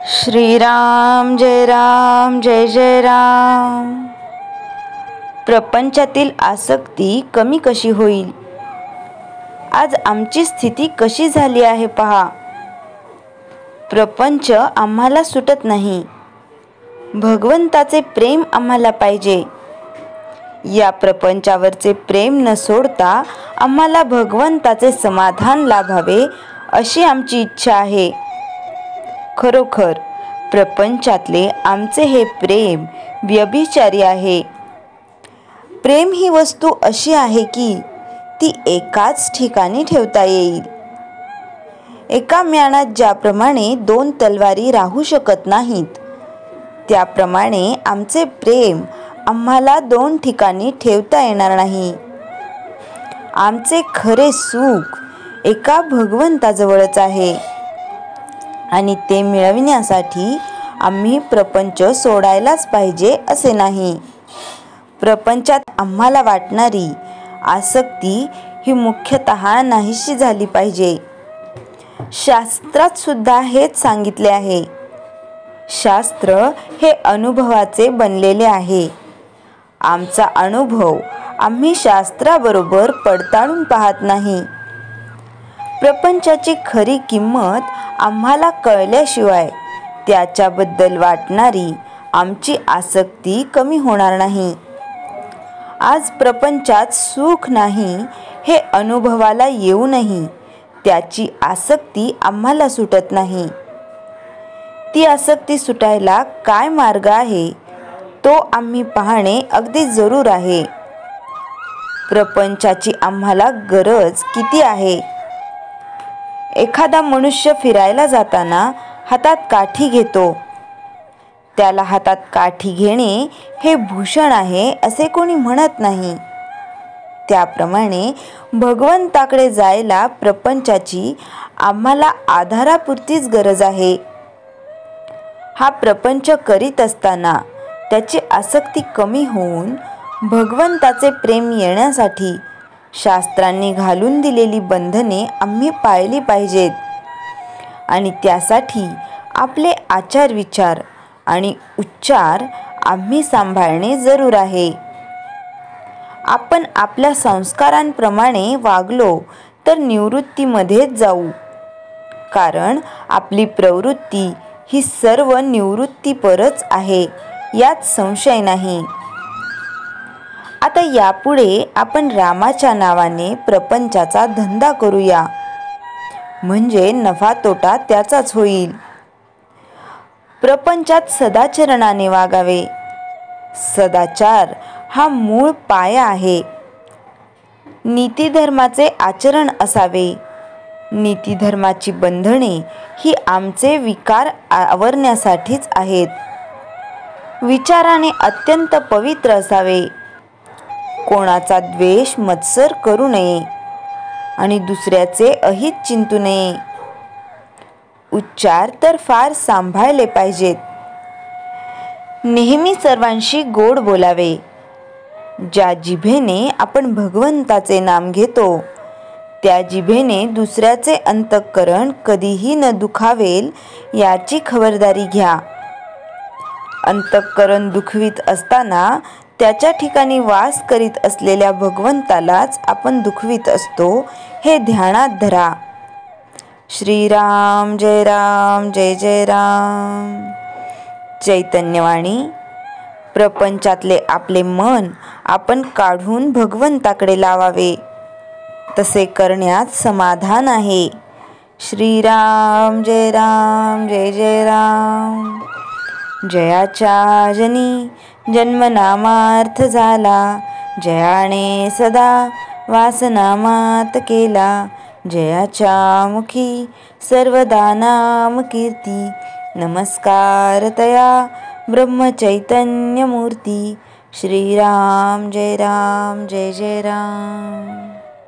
श्रीराम जय जय राम। प्रपंचातील आसक्ती कमी कशी होईल? आज आमची स्थिती कशी झाली आहे पहा। प्रपंच आम्हाला सुटत नाही, भगवंताचे प्रेम आम्हाला पाहिजे। या प्रपंचावरचे प्रेम न सोडता आम्हाला भगवंताचे समाधान लाभावे अशी आमची इच्छा आहे। खरोखर प्रपंचातले आमचे हे प्रेम व्यभिचारी आहे। प्रेम ही वस्तू अशी आहे की ती एकाच ठिकाणी ठेवता येईल। एका म्याणात ज्याप्रमाणे दोन तलवारी राहू शकत नाहीत, त्याप्रमाणे आमचे प्रेम आम्हाला दोन ठिकाणी ठेवता येणार नाही। आमचे खरे सुख एका भगवंताजवळच आहे आणि ते मिळविण्यासाठी आम्ही प्रपंच सोडायलाच पाहिजे असे नाही। प्रपंचात आम्हाला वाटणारी आसक्ती ही मुख्यतः नाहीशी झाली पाहिजे। शास्त्रात सुद्धा हेच सांगितले आहे। शास्त्र हे अनुभवाचे बनलेले आहे। आमचा अनुभव आम्ही शास्त्राबरोबर पडताळून पाहत नाही। प्रपंचाची खरी किंमत आम्हाला कळल्याशिवाय त्याच्याबद्दल वाटणारी आमची आसक्ती कमी होणार नाही। आज प्रपंचात सुख नाही हे अनुभवाला येऊनही त्याची आसक्ती आम्हाला सुटत नाही। ती आसक्ती सुटायला काय मार्ग आहे तो आम्ही पाहणे अगदी जरूर आहे। प्रपंचाची आम्हाला गरज किती आहे? एखादा मनुष्य फिरायला जाताना हातात काठी घेतो। त्याला हातात काठी घेणे हे भूषण आहे असे कोणी म्हणत नाही। त्याप्रमाणे भगवंताकडे जायला प्रपंचाची आम्हाला आधारापुरतीच गरज आहे। हा प्रपंच करीत असताना त्याची आसक्ती कमी होऊन भगवंताचे प्रेम येण्यासाठी शास्त्रांनी घालून दिलेली बंधने आम्ही पाळली पाहिजेत आणि त्यासाठी आपले आचार विचार आणि उच्चार आम्ही सांभाळणे जरूर आहे। आपण आपल्या संस्कारांप्रमाणे वागलो तर निवृत्तीमध्येच जाऊ, कारण आपली प्रवृत्ती ही सर्व निवृत्तीपरच आहे यात संशय नाही। आता यापुढे आपण रामाच्या नावाने प्रपंचाचा धंदा करूया, म्हणजे नफा तोटा त्याचाच होईल। प्रपंचात सदाचरणाने वागावे। सदाचार हा मूळ पाया आहे। नीतिधर्माचे आचरण असावे। नीतिधर्माची बंधने ही आमचे विकार आवरण्यासाठीच आहेत। विचाराने अत्यंत पवित्र असावे। कोणाचा द्वेष मत्सर करू नये आणि दुसऱ्याचे अहित चिंतू नये। उच्चार तर फार सांभाळले पाहिजेत। नेहमी सर्वांशी गोड बोलावे। ज्या जिभेने आपण भगवंताचे नाम घेतो त्या जिभेने दुसऱ्याचे अंतःकरण कधीही न दुखावेल याची खबरदारी घ्या। अंतःकरण दुखवीत असताना त्याच्या ठिकाणी वास करीत असलेल्या भगवंतालाच आपण दुखवीत असतो हे ध्यानात धरा। श्रीराम जय जय राम। चैतन्यवाणी। प्रपंचातले आपले मन आपण काढून भगवंताकडे लावावे, तसे करण्यात समाधान आहे। श्रीराम जय जय राम। जयाच्या जनी जन्मनामार्थ झाला, जयाने सदा वासनामात केला। जयाच्या मुखी सर्वदा नाम कीर्ती, नमस्कार तया ब्रह्मचैतन्य मूर्ती। श्रीराम जय जय राम।